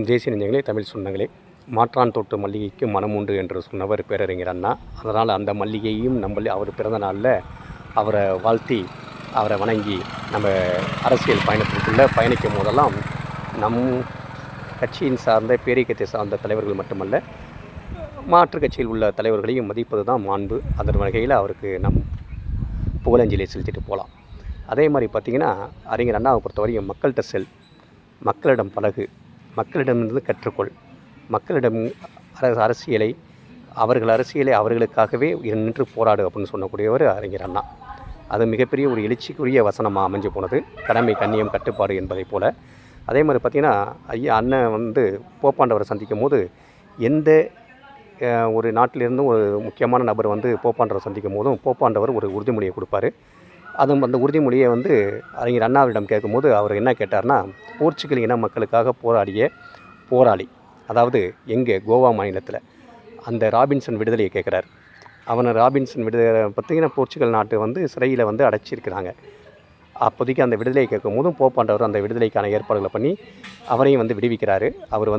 தேசிய நெஞ்சங்களே, தமிழ் சொந்தங்களே, மாற்றான் தொட்டு மல்லிகைக்கு மனம் உண்டு என்று சொன்னவர் பேரறிஞர் அண்ணா. அதனால் அந்த மல்லிகையும் அவர் பிறந்த நாளில் அவரை வாழ்த்தி, அவரை வணங்கி நம்ம அரசியல் பயணத்திற்குள்ளே பயணிக்கும் போதெல்லாம் நம் கட்சியின் சார்ந்த பேரியக்கத்தை சார்ந்த தலைவர்கள் மட்டுமல்ல, மாற்று கட்சியில் உள்ள தலைவர்களையும் மதிப்பது தான் மாண்பு. அதன் வகையில் அவருக்கு நம் புகழஞ்சலியை செலுத்திட்டு போகலாம். அதே மாதிரி பார்த்திங்கன்னா, அறிஞர் அண்ணாவை பொறுத்தவரையும் மக்கள்கிட்ட செல், மக்களிடம் பழகு, மக்களிடமிருந்து கற்றுக்கொள், மக்களிடம் அரசியலை அவர்களுக்காகவே நின்று போராடு அப்படின்னு சொல்லக்கூடியவர் அறிஞர் அண்ணா. அது மிகப்பெரிய ஒரு எழுச்சிக்குரிய வசனமாக அமைஞ்சு போனது. கடமை, கண்ணியம், கட்டுப்பாடு என்பதை போல். அதே மாதிரி பார்த்திங்கன்னா, அண்ணன் போப்பாண்டவரை சந்திக்கும் போது எந்த ஒரு நாட்டிலிருந்தும் ஒரு முக்கியமான நபர் போப்பாண்டவரை சந்திக்கும் போதும் போப்பாண்டவர் ஒரு உறுதிமொழியை கொடுப்பார். அந்த உறுதிமொழியை அறிஞர் அண்ணாவிடம் கேட்கும்போது அவர் என்ன கேட்டார்னா, போர்ச்சுகல் இன மக்களுக்காக போராடிய போராளி, அதாவது எங்கே கோவா மாநிலத்தில் அந்த ராபின்சன் விடுதலையை கேட்குறார். ராபின்சன் விடுதலை பார்த்திங்கன்னா, போர்ச்சுகல் நாட்டு சிறையில் அடைச்சிருக்கிறாங்க. அப்போதைக்கு அந்த விடுதலையை கேட்கும் போதும் போப்பாண்டவர் அந்த விடுதலைக்கான ஏற்பாடுகளை பண்ணி அவரையும் விடுவிக்கிறார். அவர்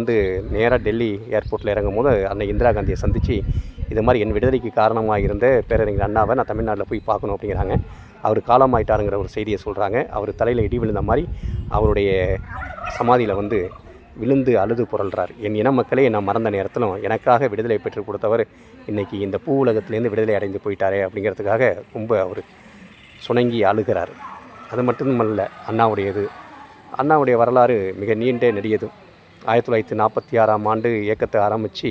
நேராக டெல்லி ஏர்போர்ட்டில் இறங்கும் போது அன்னை இந்திரா காந்தியை சந்தித்து, இது மாதிரி என் விடுதலைக்கு காரணமாக இருந்த பேரறிஞர் அண்ணாவை நான் தமிழ்நாட்டில் போய் பார்க்கணும் அப்படிங்கிறாங்க. அவர் காலமாயிட்டாருங்கிற ஒரு செய்தியை சொல்கிறாங்க. அவர் தலையில் இடி விழுந்த மாதிரி அவருடைய சமாதியில் விழுந்து அழுது புரள்றார். என் இன மக்களே நான் மறந்த நேரத்திலும் எனக்காக விடுதலை பெற்றுக் கொடுத்தவர் இன்றைக்கி இந்த பூ உலகத்துலேருந்து விடுதலை அடைந்து போயிட்டாரே அப்படிங்கிறதுக்காக ரொம்ப அவர் சுணங்கி அழுகிறார். அது மட்டுமல்ல, அண்ணாவுடைய வரலாறு மிக நீண்ட நெடியது. 1946ஆம் ஆண்டு இயக்கத்தை ஆரம்பித்து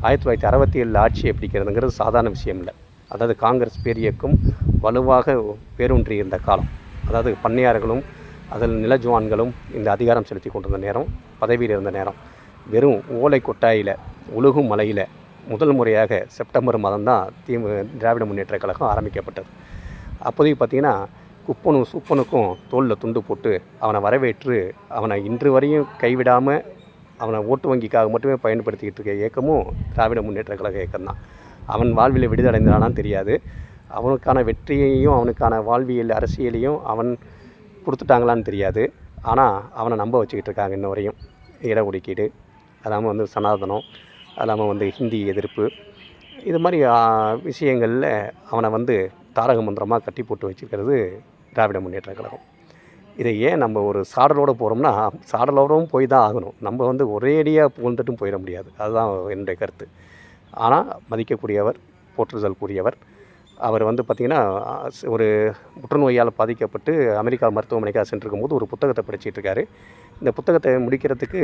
1967 ஆட்சியை பிடிக்கிறதுங்கிறது சாதாரண விஷயம் இல்லை. அதாவது காங்கிரஸ் பேரியக்கம் வலுவாக பேரூன்றி இருந்த காலம். அதாவது பண்ணையார்களும் அதில் நிலஜுவான்களும் இந்த அதிகாரம் செலுத்தி கொண்டிருந்த நேரம், பதவியில் இருந்த நேரம். வெறும் ஓலை கொட்டாயில் உழுகும் மலையில் முதல் முறையாக செப்டம்பர் மாதம் தான் திராவிட முன்னேற்ற கழகம் ஆரம்பிக்கப்பட்டது. அப்போதைக்கு பார்த்திங்கன்னா, குப்பனும் சூப்பனுக்கும் தோளில் துண்டு போட்டு அவனை வரவேற்று அவனை இன்று வரையும் கைவிடாமல் அவனை ஓட்டு வங்கிக்காக மட்டுமே பயன்படுத்திக்கிட்டு இருக்க இயக்கமும் திராவிட முன்னேற்ற கழக இயக்கம்தான். அவன் வாழ்வில் விடுதலைந்தானான்னு தெரியாது. அவனுக்கான வெற்றியையும் அவனுக்கான வாழ்வியல் அரசியலையும் அவன் கொடுத்துட்டாங்களான்னு தெரியாது. ஆனால் அவனை நம்ப வச்சுக்கிட்டு இருக்காங்க இன்ன வரையும். இடஒதுக்கீடு, அது இல்லாமல் சனாதனம், அது இல்லாமல் ஹிந்தி எதிர்ப்பு, இது மாதிரி விஷயங்களில் அவனை தாரக மந்திரமாக கட்டி போட்டு வச்சுருக்கிறது திராவிட முன்னேற்ற கழகம். இதை ஏன் நம்ம ஒரு சாடலோடு போகிறோம்னா, சாடலோடும் போய் தான் ஆகணும். நம்ம ஒரேடியாக புகழ்ந்துட்டும் போயிட முடியாது. அதுதான் என்னுடைய கருத்து. ஆனால் மதிக்கக்கூடியவர், போற்றுதல்குரியவர். அவர் பார்த்திங்கன்னா, ஒரு புற்றுநோயால் பாதிக்கப்பட்டு அமெரிக்கா மருத்துவமனைக்காக சென்றிருக்கும் போது ஒரு புத்தகத்தை படிச்சுட்டு இருக்காரு. இந்த புத்தகத்தை முடிக்கிறதுக்கு